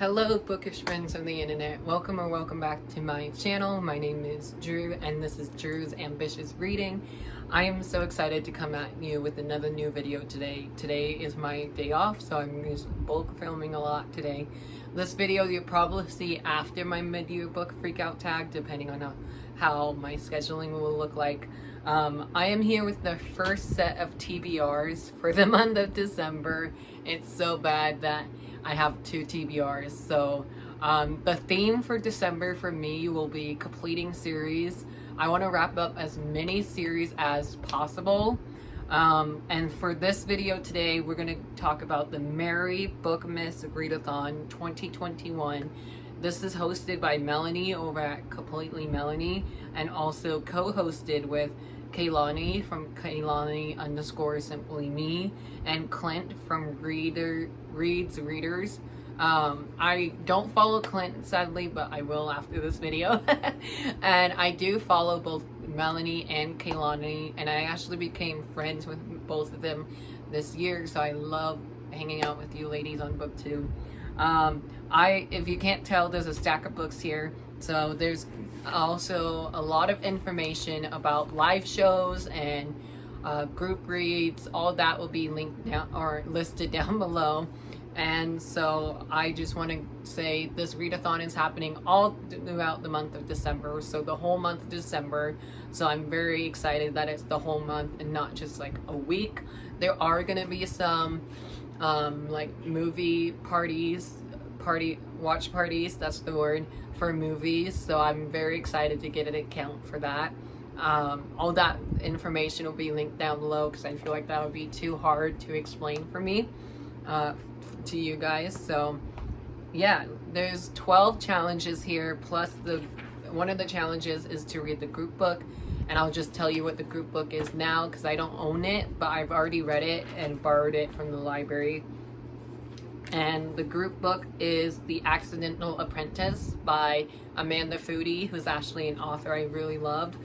Hello bookish friends of the internet, welcome or welcome back to my channel. My name is Drew and this is Drew's Ambitious Reading. I am so excited to come at you with another new video today. Today is my day off, so I'm just bulk filming a lot today. This video you'll probably see after my mid-year book freakout tag, depending on how my scheduling will look like. I am here with the first set of TBRs for the month of December. It's so bad that I have 2 TBRs. So the theme for December for me will be completing series. I want to wrap up as many series as possible. And for this video today, we're going to talk about the Mary Bookmas Readathon 2021. This is hosted by Melanie over at Completely Melanie, and also co-hosted with Kaylani from Kaylani_simply_me and Clint from Reads Readers. I don't follow Clint sadly, but I will after this video. And I do follow both Melanie and Kaylani, and I actually became friends with both of them this year, so I love hanging out with you ladies on BookTube. If you can't tell, there's a stack of books here, so there's also a lot of information about live shows and group reads. All that will be linked down or listed down below. And so I just want to say this readathon is happening all throughout the month of December, so the whole month of December. So I'm very excited that it's the whole month and not just like a week. There are going to be some like movie parties, watch parties, that's the word, for movies. So I'm very excited to get an account for that. All that information will be linked down below because I feel like that would be too hard to explain for me to you guys. So yeah, there's 12 challenges here, plus one of the challenges is to read the group book, and I'll just tell you what the group book is now because I don't own it, but I've already read it and borrowed it from the library. And the group book is The Accidental Apprentice by Amanda Foody, who's actually an author I really love.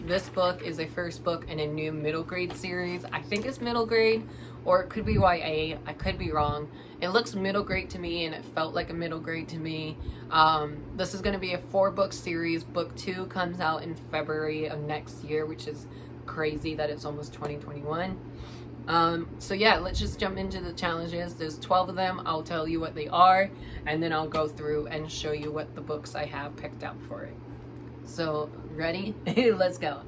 This book is a first book in a new middle grade series. I think it's middle grade, or it could be YA. I could be wrong. It looks middle grade to me, and it felt like a middle grade to me. This is going to be a 4-book series. Book 2 comes out in February of next year, which is crazy that it's almost 2021. So yeah, let's just jump into the challenges. There's 12 of them. I'll tell you what they are, and then I'll go through and show you what the books I have picked out for it. So ready? Let's go.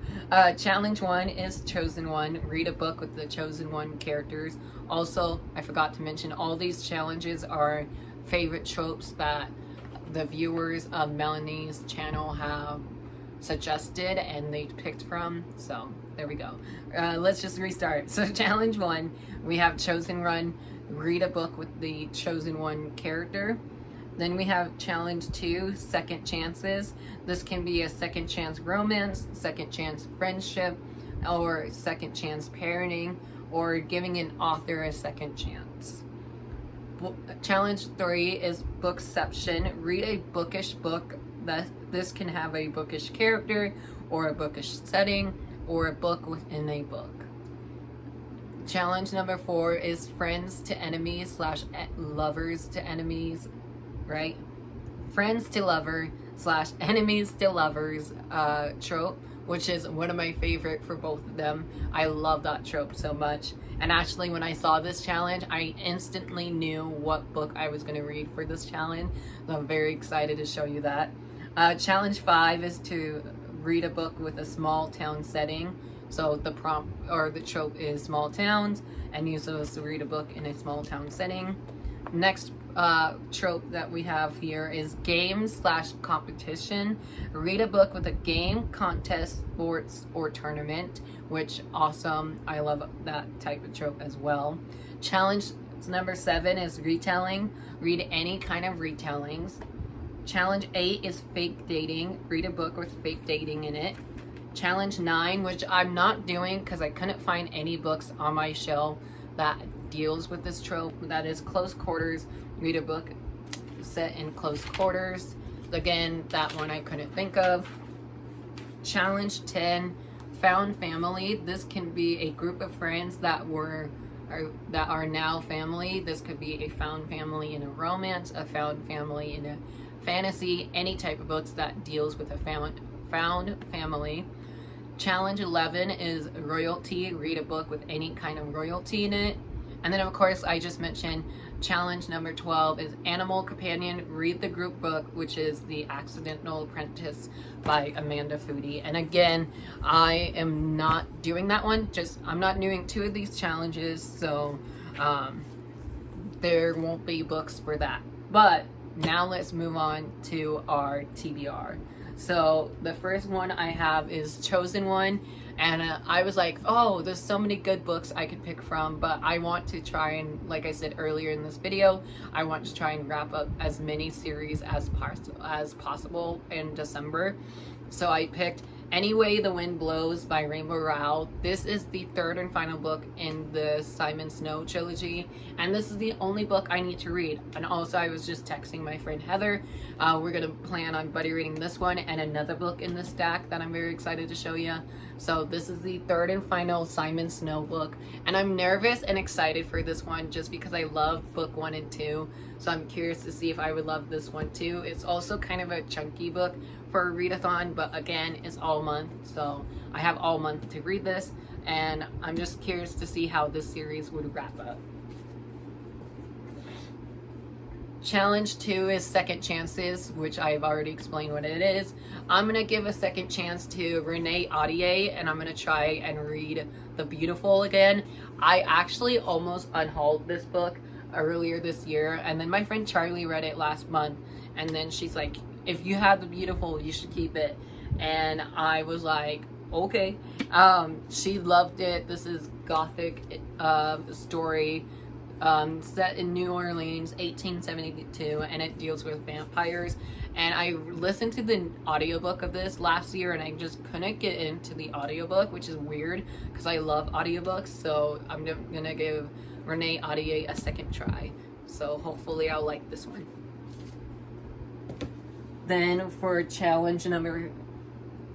Challenge 1 is Chosen One. Read a book with the Chosen One characters. Also, I forgot to mention, all these challenges are favorite tropes that the viewers of Melanie's channel have suggested and they picked from. So there we go. Let's just restart. So challenge 1, we have Chosen One. Read a book with the Chosen One character. Then we have challenge 2, second chances. This can be a second chance romance, second chance friendship, or second chance parenting, or giving an author a second chance. Challenge 3 is Bookception. Read a bookish book. This can have a bookish character, or a bookish setting, or a book within a book. Challenge number 4 is Friends to Enemies / Lovers to Enemies. Right? Friends to lover / enemies to lovers trope, which is one of my favorite for both of them. I love that trope so much. And actually, when I saw this challenge, I instantly knew what book I was going to read for this challenge. So I'm very excited to show you that. Challenge 5 is to read a book with a small town setting. So the prompt or the trope is small towns, and you're supposed to read a book in a small town setting. Next trope that we have here is games / competition. Read a book with a game, contest, sports, or tournament, which awesome. I love that type of trope as well. Challenge number 7 is retelling. Read any kind of retellings. Challenge 8 is fake dating. Read a book with fake dating in it. Challenge 9, which I'm not doing because I couldn't find any books on my shelf that deals with this trope, that is close quarters. Read a book set in close quarters. Again, that one I couldn't think of. Challenge 10, found family. This can be a group of friends that were that are now family. This could be a found family in a romance, a found family in a fantasy, any type of books that deals with a found family. Challenge 11 is royalty. Read a book with any kind of royalty in it. And then, of course, I just mentioned challenge number 12 is Animal Companion. Read the group book, which is The Accidental Apprentice by Amanda Foody. And again, I am not doing that one. I'm not doing 2 of these challenges, so there won't be books for that. But now let's move on to our TBR. So the first one I have is Chosen One, and I was like, oh, there's so many good books I could pick from, but I want to try and, like I said earlier in this video, I want to try and wrap up as many series as possible in December. So I picked Any Way the Wind Blows by Rainbow Rowell. This is the 3rd and final book in the Simon Snow trilogy, and this is the only book I need to read. And also, I was just texting my friend Heather. We're gonna plan on buddy reading this one and another book in the stack that I'm very excited to show you. So this is the 3rd and final Simon Snow book, and I'm nervous and excited for this one just because I love book 1 and 2. So I'm curious to see if I would love this one too. It's also kind of a chunky book for a readathon, but again, it's all month, so I have all month to read this, and I'm just curious to see how this series would wrap up. Challenge 2 is Second Chances, which I've already explained what it is. I'm gonna give a second chance to Renee Ahdieh, and I'm gonna try and read The Beautiful again. I actually almost unhauled this book earlier this year, and then my friend Charlie read it last month, and then she's like, if you have The Beautiful, you should keep it. And I was like, okay. She loved it. This is gothic story set in New Orleans, 1872, and it deals with vampires. And I listened to the audiobook of this last year, and I just couldn't get into the audiobook, which is weird because I love audiobooks. So I'm gonna give Renee Ahdieh a second try. So hopefully I'll like this one. Then for challenge number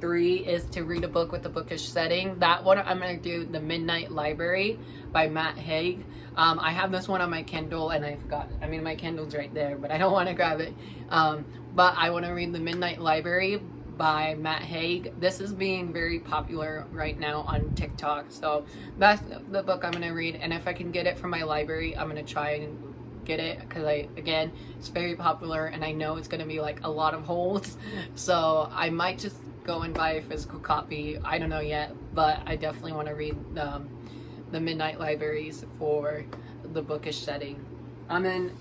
3 is to read a book with a bookish setting. That one I'm going to do The Midnight Library by Hague. I have this one on my Kindle, and I forgot. I mean, my Kindle's right there, but I don't want to grab it. But I want to read The Midnight Library by Hague. This is being very popular right now on TikTok, so that's the book I'm going to read. And if I can get it from my library, I'm going to try and get it, because again, it's very popular, and I know it's going to be like a lot of holds, so I might just go and buy a physical copy. I don't know yet, but I definitely want to read the Midnight Libraries for the bookish setting. And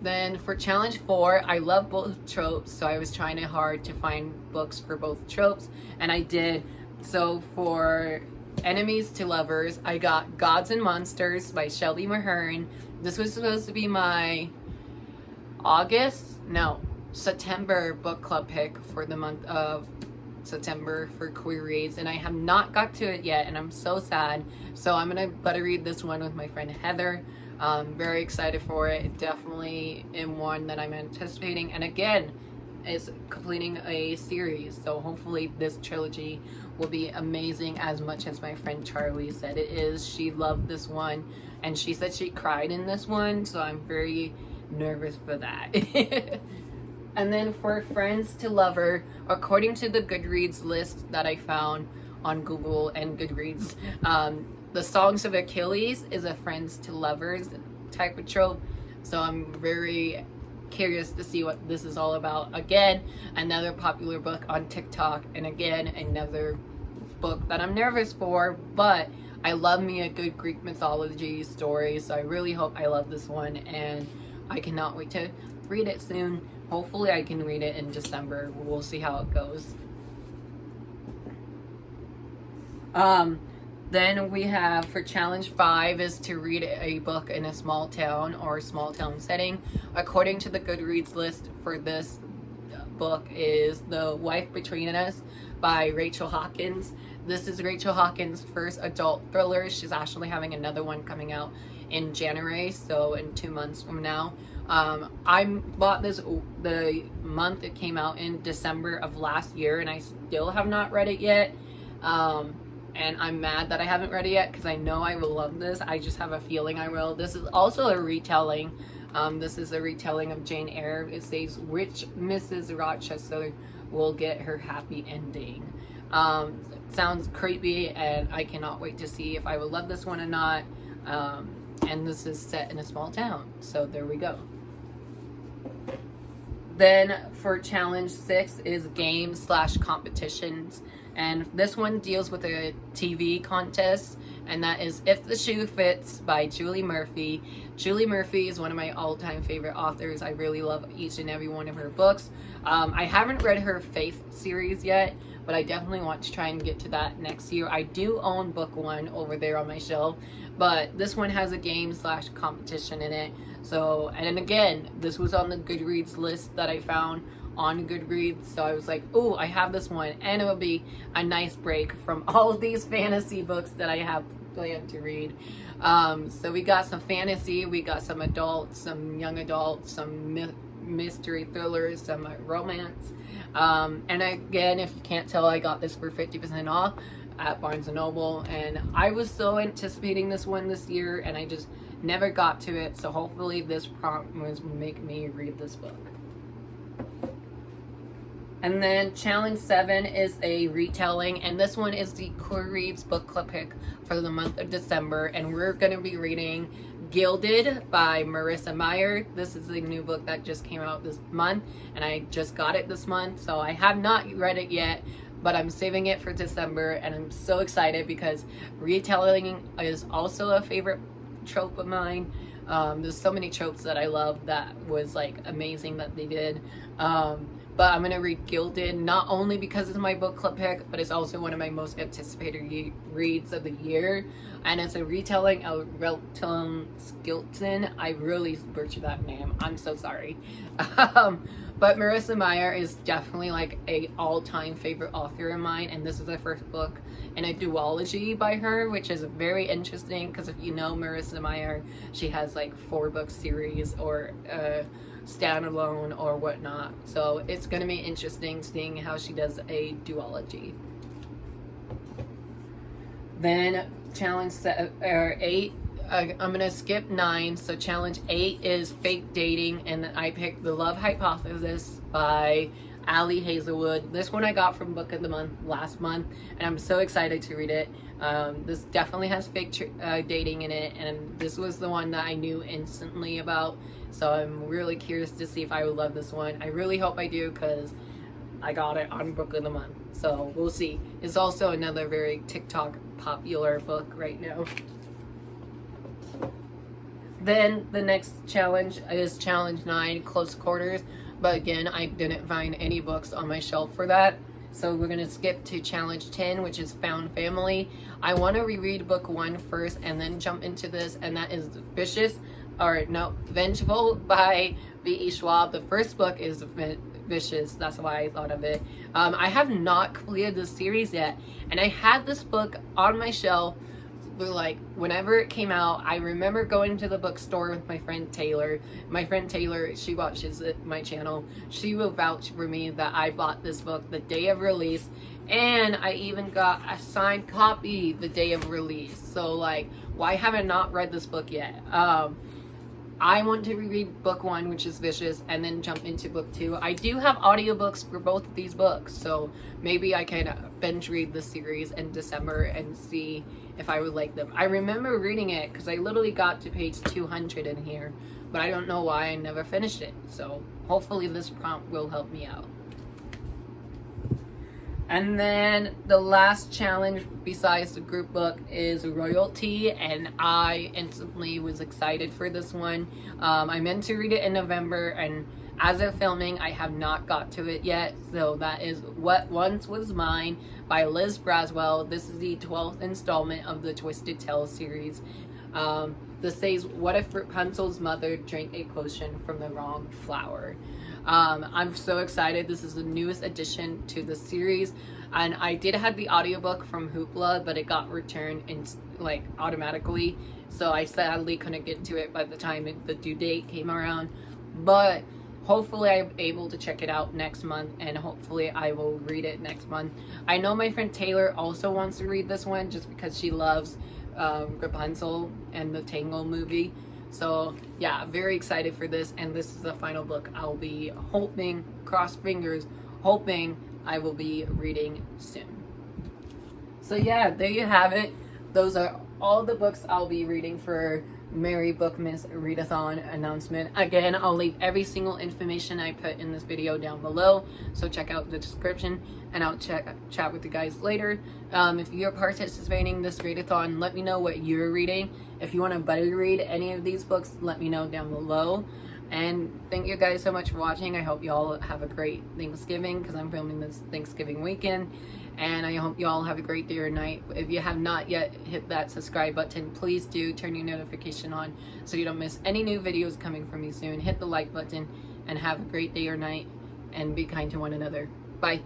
then for challenge 4, I love both tropes, so I was trying hard to find books for both tropes, and I did. So for Enemies to Lovers, I got Gods and Monsters by Shelby Mahern. This was supposed to be my September book club pick for the month of September for queer reads, and I have not got to it yet, and I'm so sad. So I'm gonna buddy read this one with my friend Heather. Very excited for it. Definitely in one that I'm anticipating, and again, it's completing a series, so hopefully this trilogy will be amazing as much as my friend Charlie said it is. She loved this one, and she said she cried in this one, so I'm very nervous for that. And then for Friends to Lover, according to the Goodreads list that I found on Google and Goodreads, the Songs of Achilles is a Friends to Lovers type of trope, so I'm very curious to see what this is all about. Again, another popular book on TikTok, and again, another book that I'm nervous for, but I love me a good Greek mythology story, so I really hope I love this one, and I cannot wait to read it soon. Hopefully I can read it in December. We'll see how it goes. Then we have for challenge 5 is to read a book in a small town or small town setting. According to the Goodreads list for this book is The Wife Between Us by Rachel Hawkins. This is Rachel Hawkins' first adult thriller. She's actually having another one coming out in January, so in 2 months from now. I bought this the month it came out in December of last year, and I still have not read it yet. and I'm mad that I haven't read it yet because I know I will love this. I just have a feeling I will. This is also a retelling. This is a retelling of Jane Eyre. It says, which Mrs. Rochester will get her happy ending. Sounds creepy, and I cannot wait to see if I will love this one or not. And this is set in a small town, so there we go. Then for challenge 6 is games / competitions, and this one deals with a TV contest, and that is If the Shoe Fits by Julie Murphy. Julie Murphy is one of my all-time favorite authors. I really love each and every one of her books. I haven't read her Faith series yet, but I definitely want to try and get to that next year. I do own book 1 over there on my shelf, but this one has a game / competition in it. So, and then again, this was on the Goodreads list that I found on Goodreads. So I was like, oh, I have this one, and it will be a nice break from all of these fantasy books that I have planned to read. So we got some fantasy, we got some adults, some young adults, some mystery thrillers, some romance. And again, if you can't tell, I got this for 50% off at Barnes & Noble, and I was so anticipating this one this year, and I just never got to it. So hopefully this prompt will make me read this book. And then challenge 7 is a retelling, and this one is the Cool Reads book club pick for the month of December, and we're going to be reading Gilded by Marissa Meyer. This is a new book that just came out this month, and I just got it this month, so I have not read it yet, but I'm saving it for December, and I'm so excited because retelling is also a favorite trope of mine. There's so many tropes that I love that was like amazing that they did. But I'm gonna read Gilded, not only because it's my book club pick, but it's also one of my most anticipated reads of the year. And it's a retelling of Retelling Skilton. I really butchered that name. I'm so sorry. But Marissa Meyer is definitely like a all-time favorite author of mine, and this is the first book in a duology by her, which is very interesting because if you know Marissa Meyer, she has like 4-book series or standalone or whatnot. So it's going to be interesting seeing how she does a duology. Then challenge 8, I'm going to skip 9. So challenge 8 is fake dating, and I picked The Love Hypothesis by Hazelwood. This one I got from Book of the Month last month, and I'm so excited to read it. This definitely has fake dating in it, and this was the one that I knew instantly about, so I'm really curious to see if I would love this one. I really hope I do because I got it on Book of the Month, so we'll see. It's also another very TikTok popular book right now. Then the next challenge is challenge 9, Close Quarters, but again, I didn't find any books on my shelf for that. So we're going to skip to challenge 10, which is Found Family. I want to reread book 1 first and then jump into this, and that is Vengeful by V.E. Schwab. The first book is Vicious, that's why I thought of it. I have not completed the series yet, and I had this book on my shelf like whenever it came out. I remember going to the bookstore with my friend Taylor. My friend Taylor, she watches my channel. She will vouch for me that I bought this book the day of release, and I even got a signed copy the day of release. So like, why have I not read this book yet? I want to reread book 1, which is Vicious, and then jump into book 2. I do have audiobooks for both of these books, so maybe I can binge read the series in December and see if I would like them. I remember reading it because I literally got to page 200 in here, but I don't know why I never finished it. So hopefully this prompt will help me out. And then the last challenge besides the group book is Royalty, and I instantly was excited for this one. I meant to read it in November, and as of filming, I have not got to it yet. So that is What Once Was Mine by Liz Braswell. This is the 12th installment of the Twisted Tales series. This says, what if Rapunzel's mother drank a potion from the wrong flower? I'm so excited. This is the newest addition to the series, and I did have the audiobook from Hoopla, but it got returned like automatically, so I sadly couldn't get to it by the time the due date came around. But hopefully I'm able to check it out next month, and hopefully I will read it next month. I know my friend Taylor also wants to read this one just because she loves Rapunzel and the Tangle movie. So yeah, very excited for this, and this is the final book I'll be hoping, cross fingers, hoping I will be reading soon. So yeah, there you have it. Those are all the books I'll be reading for Merry Bookmas Readathon announcement. Again, I'll leave every single information I put in this video down below, so check out the description, and I'll chat with you guys later. If you're participating in this readathon, let me know what you're reading. If you want to buddy read any of these books, let me know down below. And thank you guys so much for watching. I hope you all have a great Thanksgiving, because I'm filming this Thanksgiving weekend. And I hope you all have a great day or night. If you have not yet hit that subscribe button, please do turn your notification on so you don't miss any new videos coming from me soon. Hit the like button, and have a great day or night, and be kind to one another. Bye.